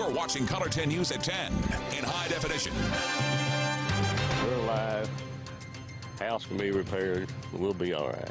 You're watching Color 10 News at 10 in high definition. We're alive. House can be repaired. We'll be all right.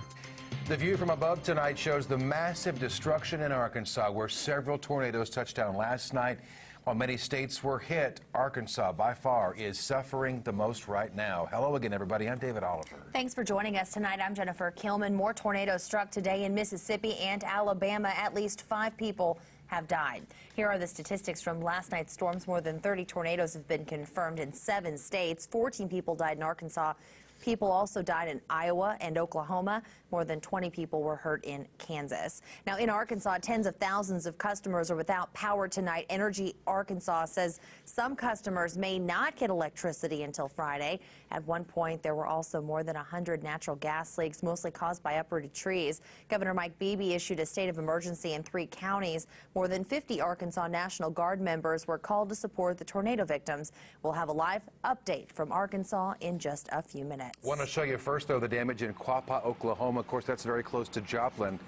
The view from above tonight shows the massive destruction in Arkansas, where several tornadoes touched down last night. While many states were hit, Arkansas by far is suffering the most right now. Hello again, everybody. I'm David Oliver. Thanks for joining us tonight. I'm Jennifer Kilman. More tornadoes struck today in Mississippi and Alabama. At least 5 people have died. Here are the statistics from last night's storms. More than 30 tornadoes have been confirmed in 7 states. 14 people died in Arkansas. People also died in Iowa and Oklahoma. More than 20 people were hurt in Kansas. Now, in Arkansas, tens of thousands of customers are without power tonight. Energy Arkansas says some customers may not get electricity until Friday. At one point, there were also more than 100 natural gas leaks, mostly caused by uprooted trees. Governor Mike Beebe issued a state of emergency in 3 counties. More than 50 Arkansas National Guard members were called to support the tornado victims. We'll have a live update from Arkansas in just a few minutes. Want to show you first, though, the damage in Quapaw, Oklahoma. Of course, that's very close to Joplin.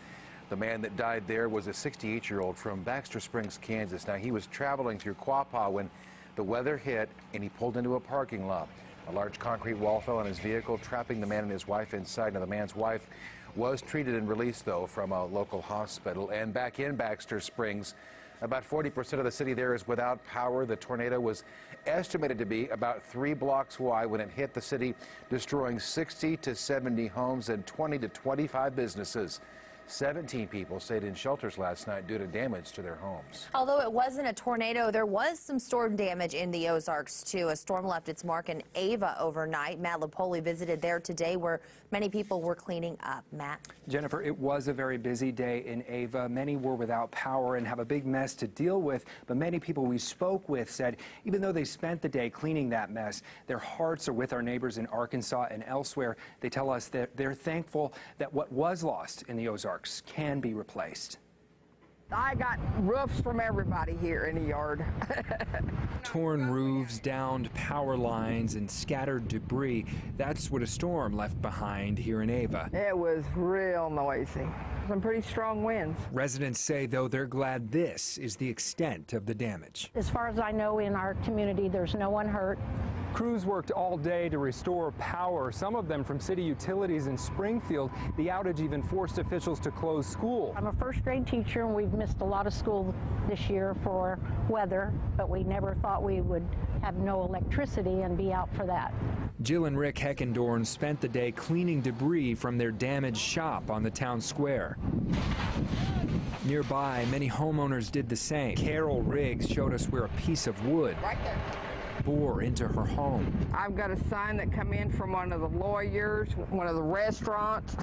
The man that died there was a 68-year-old from Baxter Springs, Kansas. Now, he was traveling through Quapaw when the weather hit and he pulled into a parking lot. A large concrete wall fell on his vehicle, trapping the man and his wife inside. Now, the man's wife was treated and released, though, from a local hospital. And back in Baxter Springs, about 40% of the city there is without power. The tornado was estimated to be about 3 blocks wide when it hit the city, destroying 60 to 70 homes and 20 to 25 businesses. 17 people stayed in shelters last night due to damage to their homes. Although it wasn't a tornado, there was some storm damage in the Ozarks, too. A storm left its mark in Ava overnight. Matt Lipoli visited there today, where many people were cleaning up. Matt? Jennifer, it was a very busy day in Ava. Many were without power and have a big mess to deal with. But many people we spoke with said even though they spent the day cleaning that mess, their hearts are with our neighbors in Arkansas and elsewhere. They tell us that they're thankful that what was lost in the Ozarks can be replaced. I got roofs from everybody here in the yard. Torn roofs, downed power lines, and scattered debris. That's what a storm left behind here in Ava. It was real noisy. Some pretty strong winds. Residents say, though, they're glad this is the extent of the damage. As far as I know, in our community, there's no one hurt. Crews worked all day to restore power, some of them from city utilities in Springfield. The outage even forced officials to close school. I'm a first-grade teacher, and we've missed a lot of school this year for weather, but we never thought we would have no electricity and be out for that. Jill and Rick Heckendorn spent the day cleaning debris from their damaged shop on the town square. Nearby, many homeowners did the same. Carol Riggs showed us where a piece of wood bore into her home. I've got a sign that come in from one of the lawyers, one of the restaurants.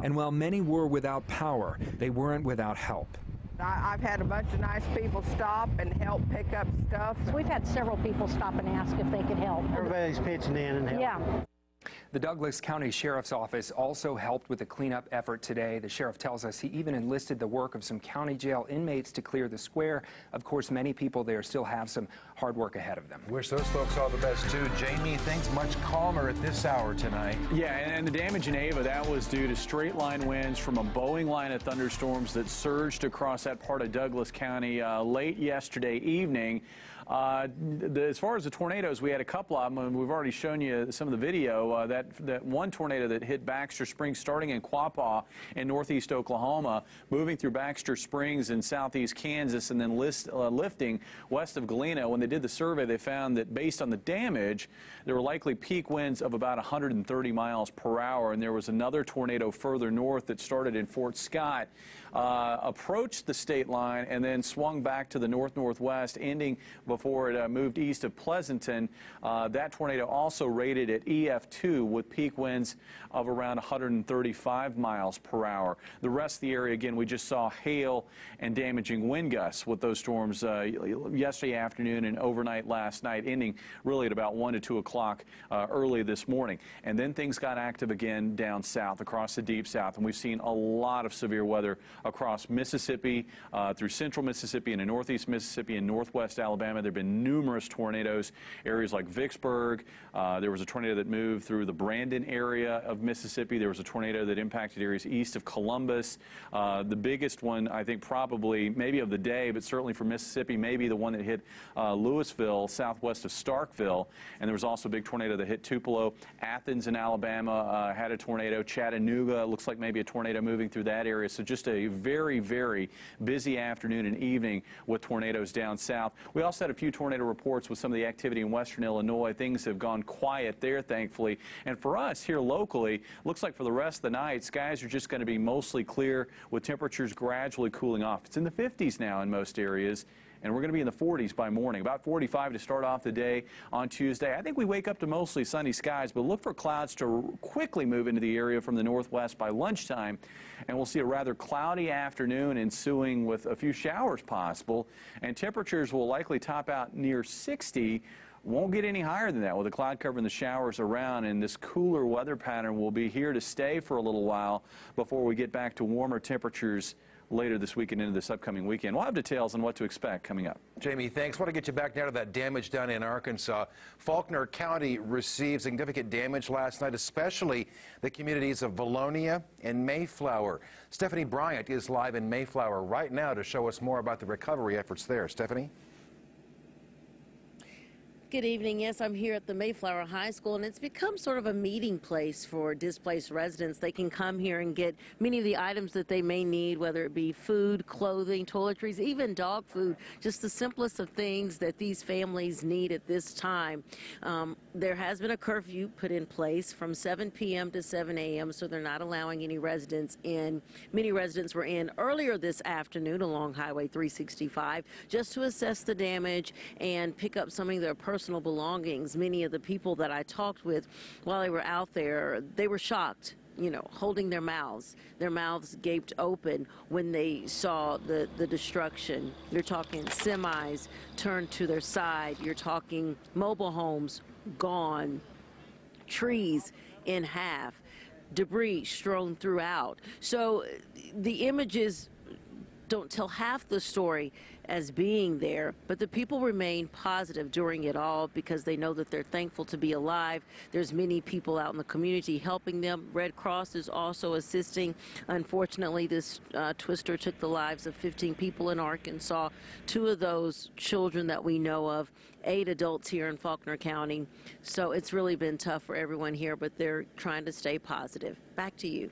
And while many were without power, they weren't without help. I've had a bunch of nice people stop and help pick up stuff. We've had several people stop and ask if they could help. Everybody's pitching in and helping. Yeah. The Douglas County Sheriff's Office also helped with the cleanup effort today. The sheriff tells us he even enlisted the work of some county jail inmates to clear the square. Of course, many people there still have some hard work ahead of them. Wish those folks all the best, too. Jamie, things much calmer at this hour tonight. Yeah, and the damage in Ava, that was due to straight-line winds from a Boeing line of thunderstorms that surged across that part of Douglas County late yesterday evening. As far as the tornadoes, we had a couple of them, and we've already shown you some of the video. That one tornado that hit Baxter Springs, starting in Quapaw in northeast Oklahoma, moving through Baxter Springs in southeast Kansas, and then lifting west of Galena. When they did the survey, they found that based on the damage, there were likely peak winds of about 130 miles per hour. And there was another tornado further north that started in Fort Scott, approached the state line, and then swung back to the north-northwest, ending before it moved east of Pleasanton. That tornado also rated at EF2 with peak winds of around 135 miles per hour. The rest of the area, again, we just saw hail and damaging wind gusts with those storms yesterday afternoon and overnight last night, ending really at about 1 to 2 o'clock early this morning. And then things got active again down south, across the deep south, and we've seen a lot of severe weather across Mississippi, through central Mississippi and northeast Mississippi and northwest Alabama. There have been numerous tornadoes, areas like Vicksburg. There was a tornado that moved through the Brandon area of Mississippi. There was a tornado that impacted areas east of Columbus. The biggest one, I think, probably maybe of the day, but certainly for Mississippi, maybe the one that hit Louisville, southwest of Starkville. And there was also a big tornado that hit Tupelo. Athens in Alabama had a tornado. Chattanooga, looks like maybe a tornado moving through that area. So just a very, very busy afternoon and evening with tornadoes down south. We also had a few tornado reports with some of the activity in western Illinois. Things have gone quiet there, thankfully. And for us here locally, looks like for the rest of the night, skies are just going to be mostly clear with temperatures gradually cooling off. It's in the 50s now in most areas, and we're going to be in the 40s by morning. About 45 to start off the day on Tuesday. I think we wake up to mostly sunny skies, but look for clouds to quickly move into the area from the northwest by lunchtime, and we'll see a rather cloudy afternoon ensuing with a few showers possible, and temperatures will likely top out near 60. Won't get any higher than that with the cloud cover and the showers around, and this cooler weather pattern will be here to stay for a little while before we get back to warmer temperatures later this weekend into this upcoming weekend. We'll have details on what to expect coming up. Jamie, thanks. I want to get you back now to that damage down in Arkansas. Faulkner County received significant damage last night, especially the communities of Valonia and Mayflower. Stephanie Bryant is live in Mayflower right now to show us more about the recovery efforts there. Stephanie? Good evening. Yes, I'm here at the Mayflower High School, and it's become sort of a meeting place for displaced residents. They can come here and get many of the items that they may need, whether it be food, clothing, toiletries, even dog food, just the simplest of things that these families need at this time. There has been a curfew put in place from 7 p.m. to 7 a.m., so they're not allowing any residents in. Many residents were in earlier this afternoon along Highway 365 just to assess the damage and pick up some of their personal belongings. Many of the people that I talked with while they were out there, they were shocked, you know, holding their mouths gaped open when they saw the destruction. You're talking semis turned to their side. You're talking mobile homes gone, trees in half, debris strewn throughout. So the images don't tell half the story as being there, but the people remain positive during it all because they know that they're thankful to be alive. There's many people out in the community helping them. Red Cross is also assisting. Unfortunately, this twister took the lives of 15 people in Arkansas. 2 of those children that we know of, 8 adults here in Faulkner County. So it's really been tough for everyone here, but they're trying to stay positive. Back to you.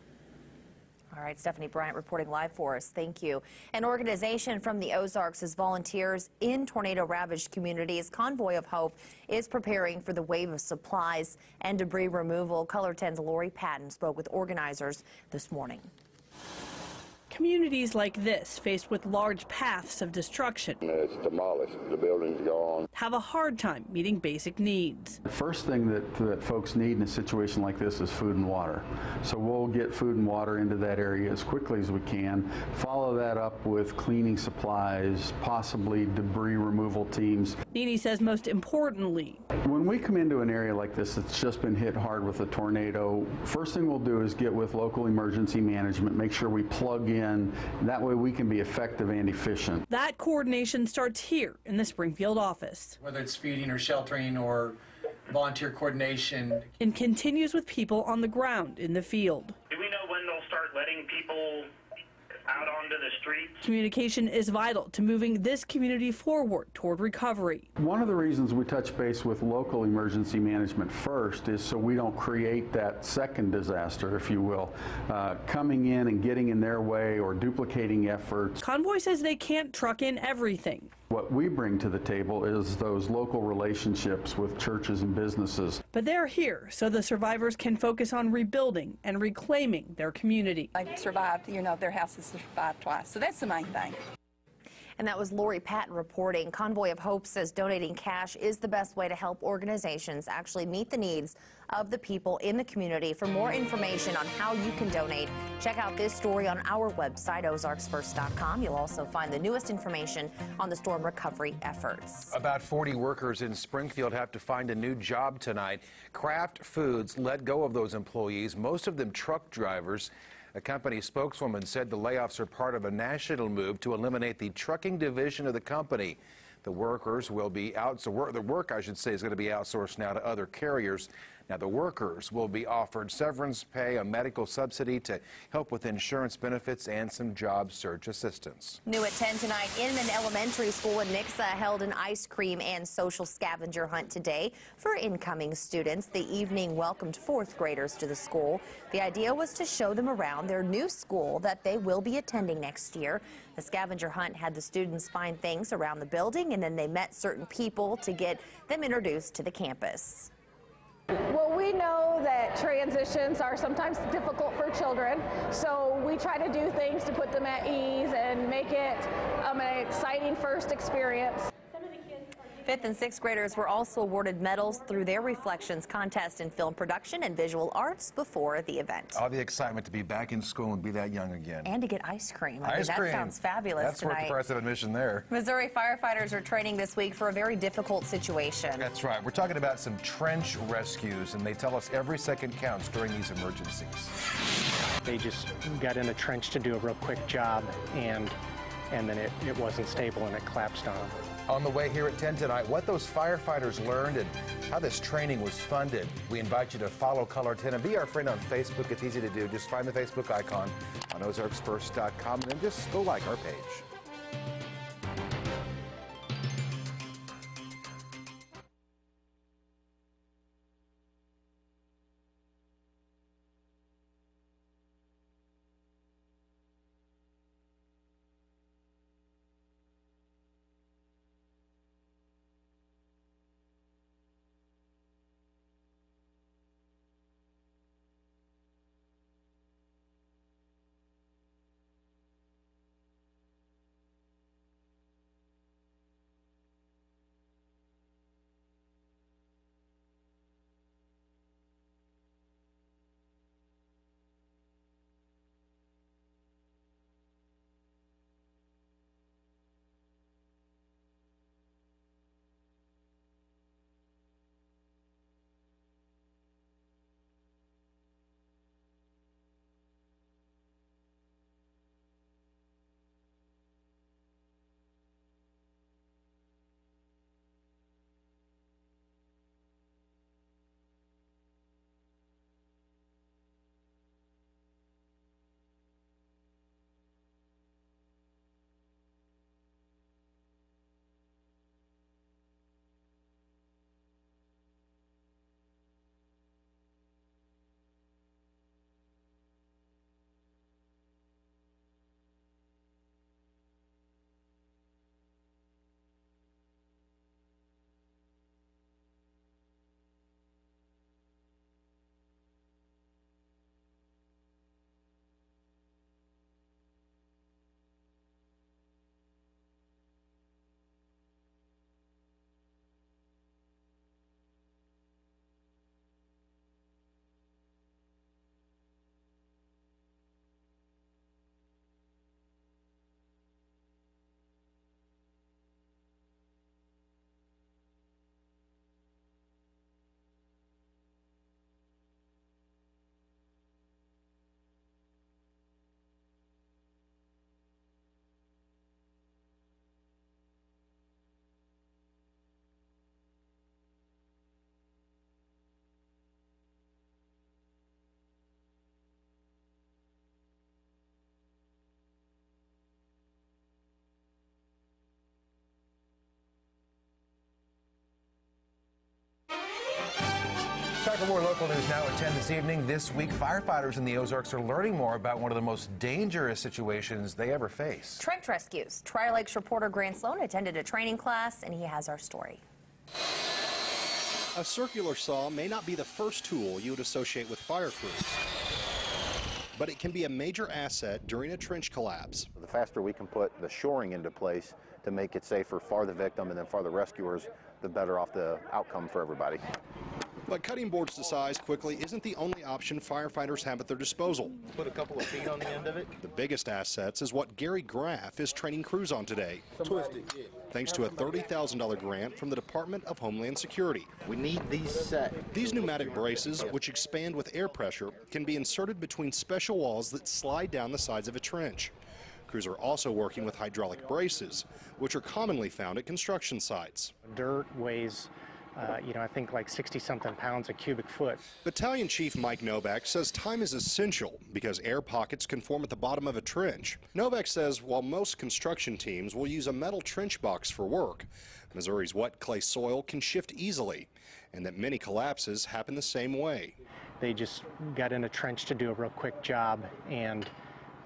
All right, Stephanie Bryant reporting live for us. Thank you. An organization from the Ozarks as volunteers in tornado-ravaged communities, Convoy of Hope, is preparing for the wave of supplies and debris removal. Color 10's Lori Patton spoke with organizers this morning. Communities like this, faced with large paths of destruction, it's demolished, the building's gone, have a hard time meeting basic needs. The first thing that folks need in a situation like this is food and water. So we'll get food and water into that area as quickly as we can, follow that up with cleaning supplies, possibly debris removal teams. Nene says most importantly, when we come into an area like this that's just been hit hard with a tornado, first thing we'll do is get with local emergency management, make sure we plug in. That way we can be effective and efficient. That coordination starts here in the Springfield office. Whether it's feeding or sheltering or volunteer coordination. And continues with people on the ground in the field. Do we know when they'll start letting people out onto the streets? Communication is vital to moving this community forward toward recovery. One of the reasons we touch base with local emergency management first is so we don't create that second disaster, if you will, coming in and getting in their way or duplicating efforts. Convoy says they can't truck in everything. What we bring to the table is those local relationships with churches and businesses. But they're here so the survivors can focus on rebuilding and reclaiming their community. They've survived, you know, their houses survived twice, so that's the main thing. And that was Lori Patton reporting. Convoy of Hope says donating cash is the best way to help organizations actually meet the needs of the people in the community. For more information on how you can donate, check out this story on our website, ozarksfirst.com. You'll also find the newest information on the storm recovery efforts. About 40 workers in Springfield have to find a new job tonight. Kraft Foods let go of those employees, most of them truck drivers. A company spokeswoman said the layoffs are part of a national move to eliminate the trucking division of the company. The workers will be the work, I should say, is going to be outsourced now to other carriers. Now, the workers will be offered severance pay, a medical subsidy to help with insurance benefits, and some job search assistance. New at 10 tonight, Inman Elementary School in Nixa held an ice cream and social scavenger hunt today for incoming students. The evening welcomed fourth graders to the school. The idea was to show them around their new school that they will be attending next year. The scavenger hunt had the students find things around the building, and then they met certain people to get them introduced to the campus. Well, we know that transitions are sometimes difficult for children, so we try to do things to put them at ease and make it an exciting first experience. Fifth and sixth graders were also awarded medals through their Reflections contest in film production and visual arts before the event. All the excitement to be back in school and be that young again. And to get ice cream. That sounds fabulous. That's tonight. worth the price of admission there. Missouri firefighters are training this week for a very difficult situation. That's right. We're talking about some trench rescues, and they tell us every second counts during these emergencies. They just got in a trench to do a real quick job, and then it wasn't stable and it collapsed on them. On the way here at 10 tonight, what those firefighters learned and how this training was funded. We invite you to follow Color 10 and be our friend on Facebook. It's easy to do. Just find the Facebook icon on ozarksfirst.com and then just go like our page. Time for more local news now at 10 this evening. This week, firefighters in the Ozarks are learning more about one of the most dangerous situations they ever face. Trench rescues. Tri Lakes reporter Grant Sloan attended a training class, and he has our story. A circular saw may not be the first tool you would associate with fire crews, but it can be a major asset during a trench collapse. The faster we can put the shoring into place to make it safer for the victim and then for the rescuers, the better off the outcome for everybody. But cutting boards to size quickly isn't the only option firefighters have at their disposal. Put a couple of feet on the end of it. The biggest assets is what Gary Graff is training crews on today. Twist it. Thanks to a $30,000 grant from the Department of Homeland Security. We need these set. These pneumatic braces, which expand with air pressure, can be inserted between special walls that slide down the sides of a trench. Crews are also working with hydraulic braces, which are commonly found at construction sites. Dirt weighs I think like 60-something pounds a cubic foot. Battalion Chief Mike Novak says time is essential because air pockets can form at the bottom of a trench. Novak says while most construction teams will use a metal trench box for work, Missouri's wet clay soil can shift easily, and that many collapses happen the same way. They just got in a trench to do a real quick job, and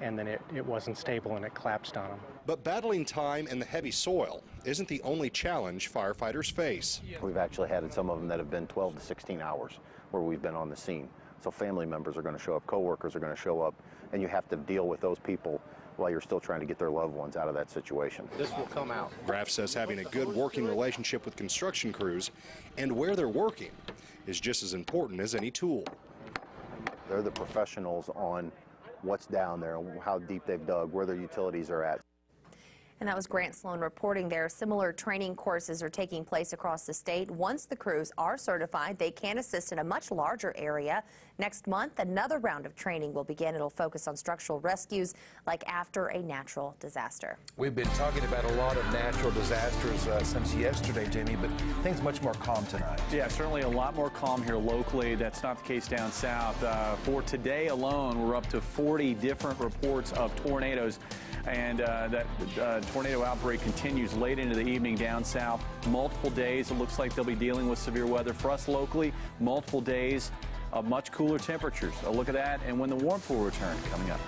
then it wasn't stable and it collapsed on them. But battling time and the heavy soil isn't the only challenge firefighters face. We've actually had some of them that have been 12 to 16 hours where we've been on the scene. So family members are going to show up, coworkers are going to show up, and you have to deal with those people while you're still trying to get their loved ones out of that situation. This will come out. Graff says having a good working relationship with construction crews and where they're working is just as important as any tool. They're the professionals on what's down there, how deep they've dug, where their utilities are at. And that was Grant Sloan reporting there. Similar training courses are taking place across the state. Once the crews are certified, they can assist in a much larger area. Next month, another round of training will begin. It'll focus on structural rescues like after a natural disaster. We've been talking about a lot of natural disasters since yesterday, Jamie, but things much more calm tonight. Yeah, certainly a lot more calm here locally. That's not the case down south. For today alone, we're up to 40 different reports of tornadoes. And that tornado outbreak continues late into the evening down south. Multiple days. It looks like they'll be dealing with severe weather. For us locally, multiple days of much cooler temperatures. A look at that and when the warmth will return coming up.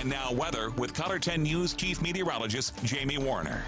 And now weather with Color 10 News Chief Meteorologist Jamie Warner.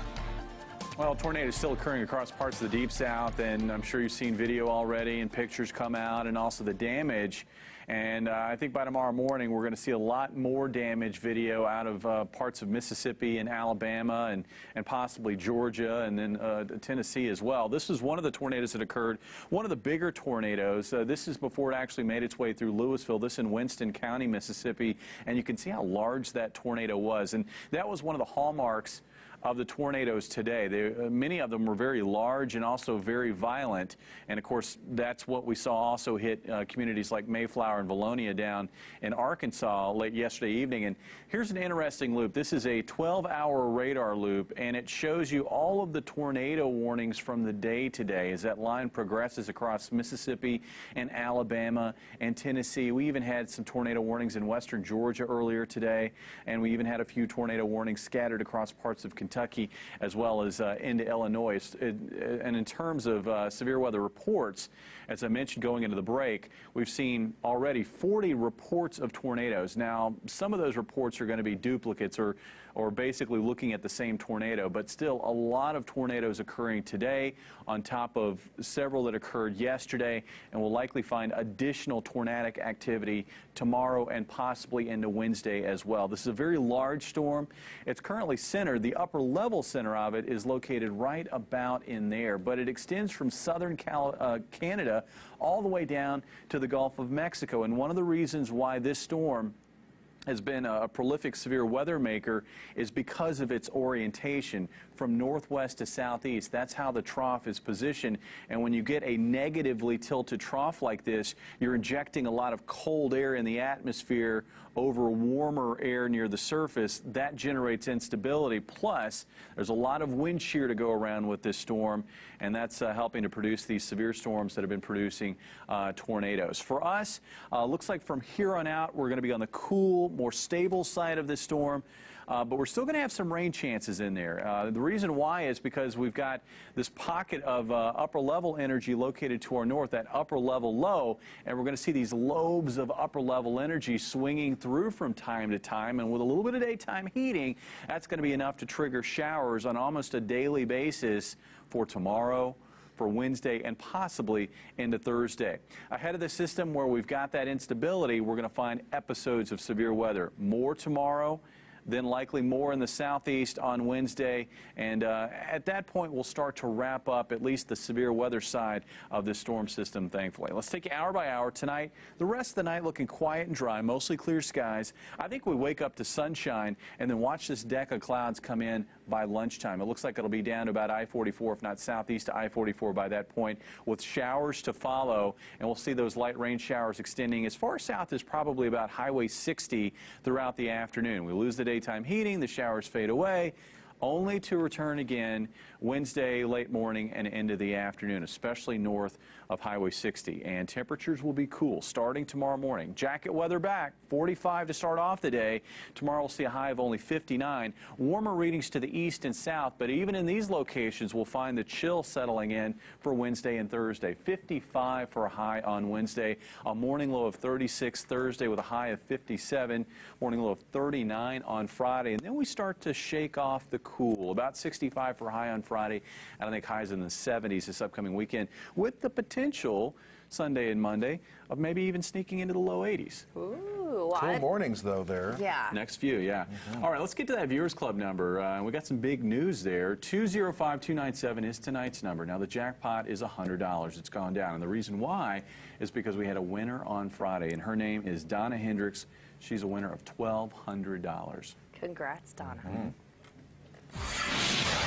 Well, tornadoes still occurring across parts of the Deep South, and I'm sure you've seen video already and pictures come out, and also the damage And I think by tomorrow morning, we're going to see a lot more damage video out of parts of Mississippi and Alabama and possibly Georgia and then Tennessee as well. This is one of the tornadoes that occurred, one of the bigger tornadoes. This is before it actually made its way through Louisville. This in Winston County, Mississippi. And you can see how large that tornado was. And that was one of the hallmarks of the tornadoes today. Many of them were very large and also very violent. And of course, that's what we saw also hit communities like Mayflower and Valonia down in Arkansas late yesterday evening. And here's an interesting loop. This is a 12-hour radar loop, and it shows you all of the tornado warnings from the day today as that line progresses across Mississippi and Alabama and Tennessee. We even had some tornado warnings in western Georgia earlier today, and we even had a few tornado warnings scattered across parts of Kentucky as well as into Illinois. And in terms of severe weather reports, as I mentioned going into the break, we've seen already 40 reports of tornadoes. Now, some of those reports are going to be duplicates or basically looking at the same tornado, but still a lot of tornadoes occurring today on top of several that occurred yesterday, and we'll likely find additional tornadic activity tomorrow and possibly into Wednesday as well. This is a very large storm. It's currently centered. The upper level center of it is located right about in there, but it extends from southern Canada all the way down to the Gulf of Mexico. And one of the reasons why this storm has been a prolific severe weather maker is because of its orientation from northwest to southeast. That's how the trough is positioned. And when you get a negatively tilted trough like this, you're injecting a lot of cold air in the atmosphere over warmer air near the surface. That generates instability. Plus, there's a lot of wind shear to go around with this storm, and that's helping to produce these severe storms that have been producing tornadoes. For us, looks like from here on out, we're going to be on the cool, more stable side of this storm. But we're still going to have some rain chances in there. The reason why is because we've got this pocket of upper level energy located to our north, that upper level low, and we're going to see these lobes of upper level energy swinging through from time to time. And with a little bit of daytime heating, that's going to be enough to trigger showers on almost a daily basis for tomorrow, for Wednesday, and possibly into Thursday. Ahead of the system where we've got that instability, we're going to find episodes of severe weather. More tomorrow, then likely more in the southeast on Wednesday. And at that point, we'll start to wrap up at least the severe weather side of this storm system, thankfully. Let's take it hour by hour. Tonight, the rest of the night looking quiet and dry, mostly clear skies. I think we wake up to sunshine and then watch this deck of clouds come in by lunchtime. It looks like it'll be down to about I-44, if not southeast to I-44 by that point, with showers to follow. And we'll see those light rain showers extending as far south as probably about Highway 60 throughout the afternoon. We lose the daytime heating, the showers fade away, only to return again Wednesday late morning and into the afternoon, especially north of Highway 60. And temperatures will be cool starting tomorrow morning. Jacket weather back, 45 to start off the day. Tomorrow we'll see a high of only 59. Warmer readings to the east and south, but even in these locations we'll find the chill settling in for Wednesday and Thursday. 55 for a high on Wednesday, a morning low of 36 Thursday with a high of 57, morning low of 39 on Friday. And then we start to shake off the cool, about 65 for a high on Friday, and I think highs in the 70s this upcoming weekend, with the potential Sunday and Monday of maybe even sneaking into the low 80s. Ooh, cool mornings though there. Yeah. Next few, yeah. All right, let's get to that Viewers Club number. We got some big news there. 205-297 is tonight's number. Now the jackpot is $100. It's gone down, and the reason why is because we had a winner on Friday, and her name is Donna Hendricks. She's a winner of $1,200. Congrats, Donna.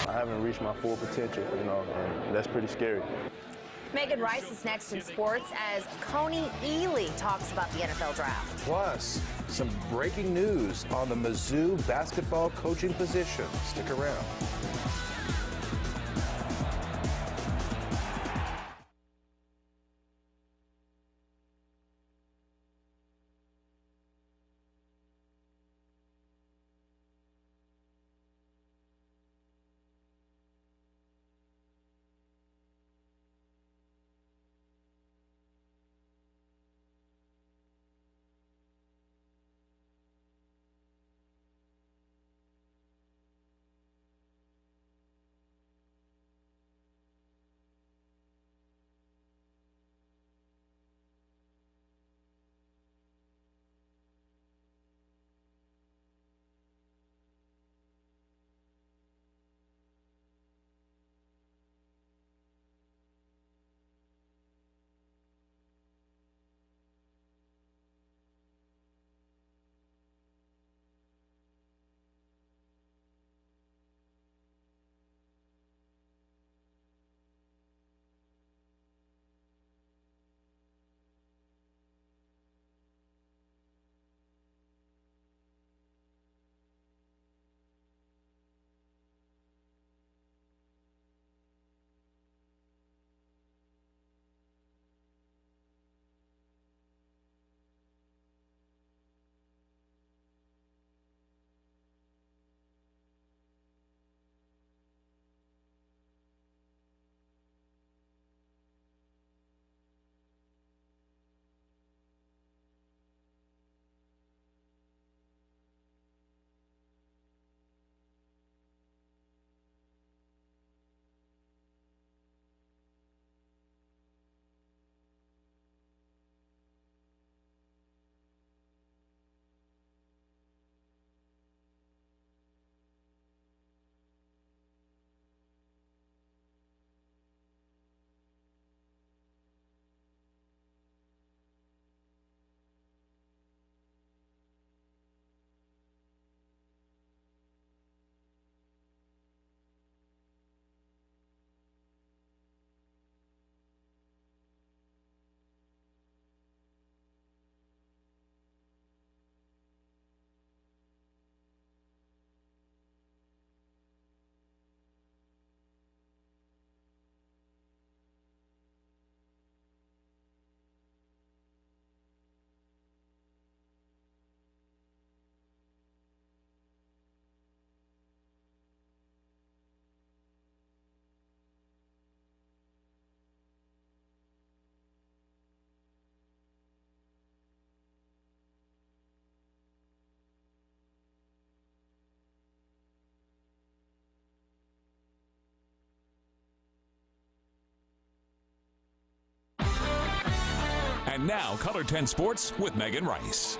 I haven't reached my full potential, you know, and that's pretty scary. Megan Rice is next in sports as Coney Ely talks about the NFL draft. Plus, some breaking news on the Mizzou basketball coaching position. Stick around. And now, Color 10 Sports with Megan Rice.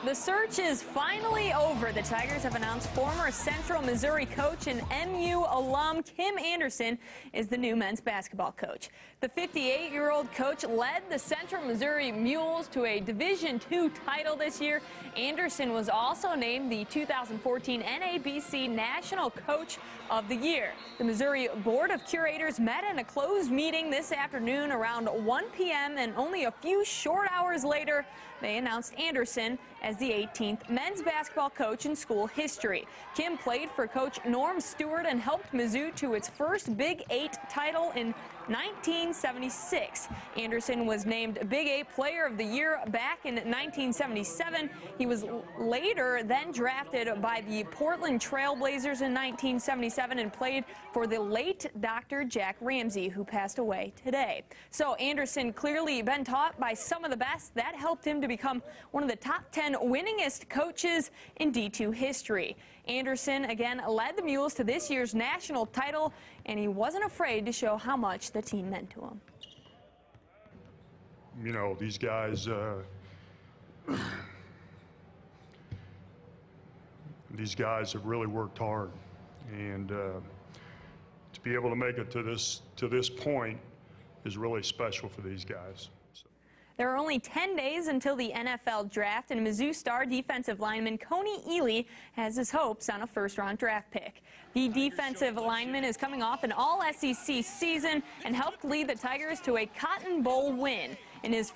The search is finally over. The Tigers have announced former Central Missouri coach and MU alum Kim Anderson is the new men's basketball coach. The 58-year-old coach led the Central Missouri Mules to a Division II title this year. Anderson was also named the 2014 NABC National Coach of the Year. The Missouri Board of Curators met in a closed meeting this afternoon around 1 p.m. and only a few short hours later, they announced Anderson as the 18th men's basketball coach in school history. Kim played for Coach Norm Stewart and helped Mizzou to its first Big 8 title in 1976. Anderson was named Big 8 Player of the Year back in 1977. He was later then drafted by the Portland Trail Blazers in 1977 and played for the late Dr. Jack Ramsey, who passed away today. So Anderson clearly been taught by some of the best. That helped him to become one of the top 10 winningest coaches in D2 history. Anderson again led the Mules to this year's national title, and he wasn't afraid to show how much the team meant to him. You know, these guys, have really worked hard, and to be able to make it to this point is really special for these guys. There are only 10 days until the NFL draft, and Mizzou star defensive lineman Coney Ely has his hopes on a first-round draft pick. The defensive lineman is coming off an all-SEC season and helped lead the Tigers to a Cotton Bowl win. In his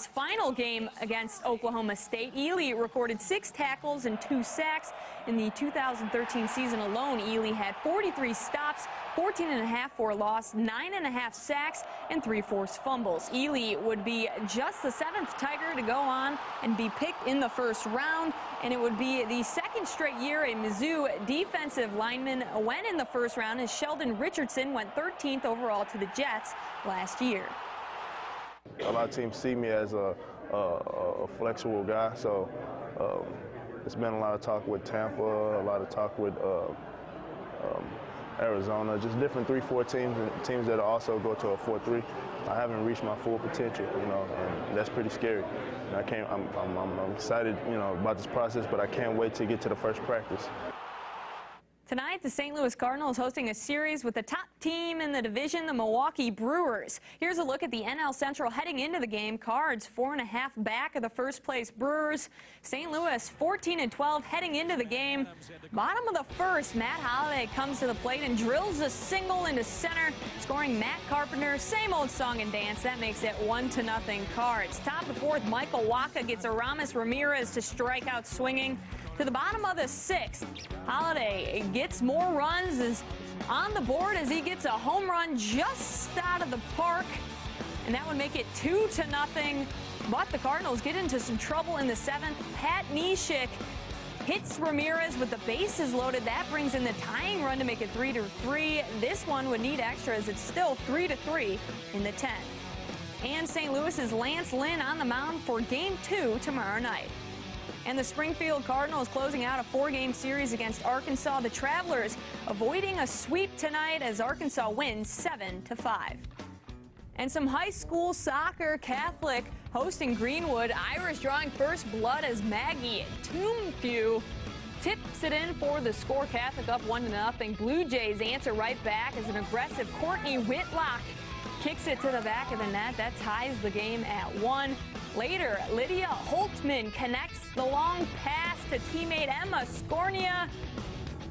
final game against Oklahoma State, Ely recorded 6 tackles and 2 sacks. In the 2013 season alone, Ely had 43 stops, 14.5 for a loss, 9.5 sacks, and 3 forced fumbles. Ely would be just the 7th Tiger to go on and be picked in the first round, and it would be the 2nd straight year a Mizzou defensive lineman went in the first round, as Sheldon Richardson went 13th overall to the Jets last year. A lot of teams see me as a flexible guy, so it's been a lot of talk with Tampa, a lot of talk with Arizona, just different 3-4 teams and teams that also go to a 4-3. I haven't reached my full potential, you know, and that's pretty scary. And I'm excited, you know, about this process, but I can't wait to get to the first practice. Tonight, the St. Louis Cardinals hosting a series with the top team in the division, the Milwaukee Brewers. Here's a look at the NL Central heading into the game. Cards 4.5 back of the first-place Brewers. St. Louis 14-12 heading into the game. Bottom of the first, Matt Holliday comes to the plate and drills a single into center, scoring Matt Carpenter. Same old song and dance. That makes it 1-0 Cards. Top of the fourth, Michael Wacha gets Aramis Ramirez to strike out swinging. To the bottom of the 6th, Holliday gets more runs, is on the board as he gets a home run just out of the park, and that would make it 2-0. But the Cardinals get into some trouble in the 7th. Pat Neshek hits Ramirez with the bases loaded. That brings in the tying run to make it 3-3. This one would need extra, as it's still 3-3 in the 10th. And St. Louis's Lance Lynn on the mound for Game 2 tomorrow night. And the Springfield Cardinals closing out a 4-game series against Arkansas. The Travelers avoiding a sweep tonight as Arkansas wins 7-5. And some high school soccer. Catholic hosting Greenwood. Irish drawing first blood as Maggie Toomfew tips it in for the score. Catholic up 1-0. Blue Jays answer right back as an aggressive Courtney Whitlock kicks it to the back of the net. That ties the game at 1. Later, Lydia Holtman connects the long pass to teammate Emma Skornia,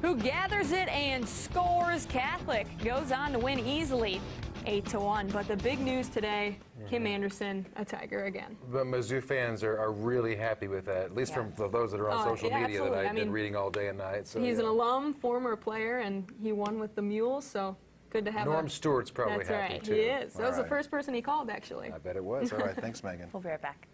who gathers it and scores. Catholic goes on to win easily 8-1. But the big news today, Kim Anderson, a Tiger again. But Mizzou fans are really happy with that, at least from those that are on social media absolutely. that I've been reading all day and night. So, he's an alum, former player, and he won with the Mules, so good to have Norm Stewart's probably happy, too. He is. That was the first person he called, actually. I bet it was. All right, thanks, Megan. We'll be right back.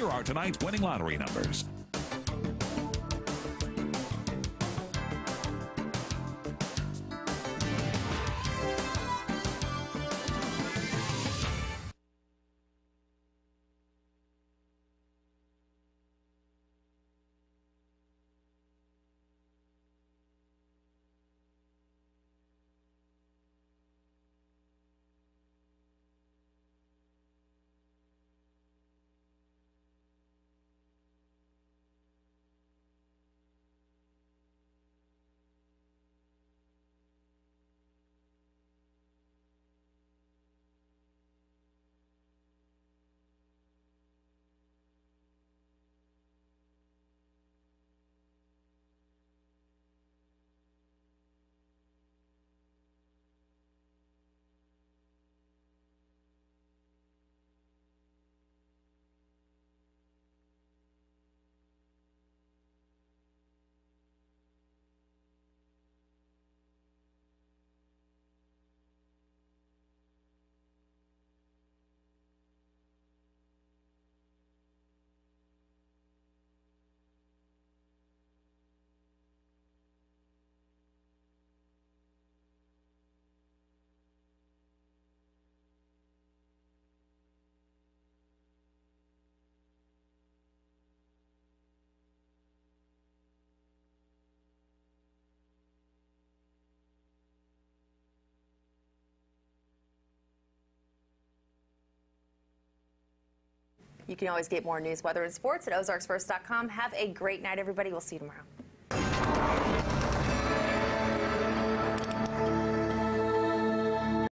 are tonight's winning lottery numbers. You can always get more news, weather, and sports at ozarksfirst.com. Have a great night, everybody. We'll see you tomorrow.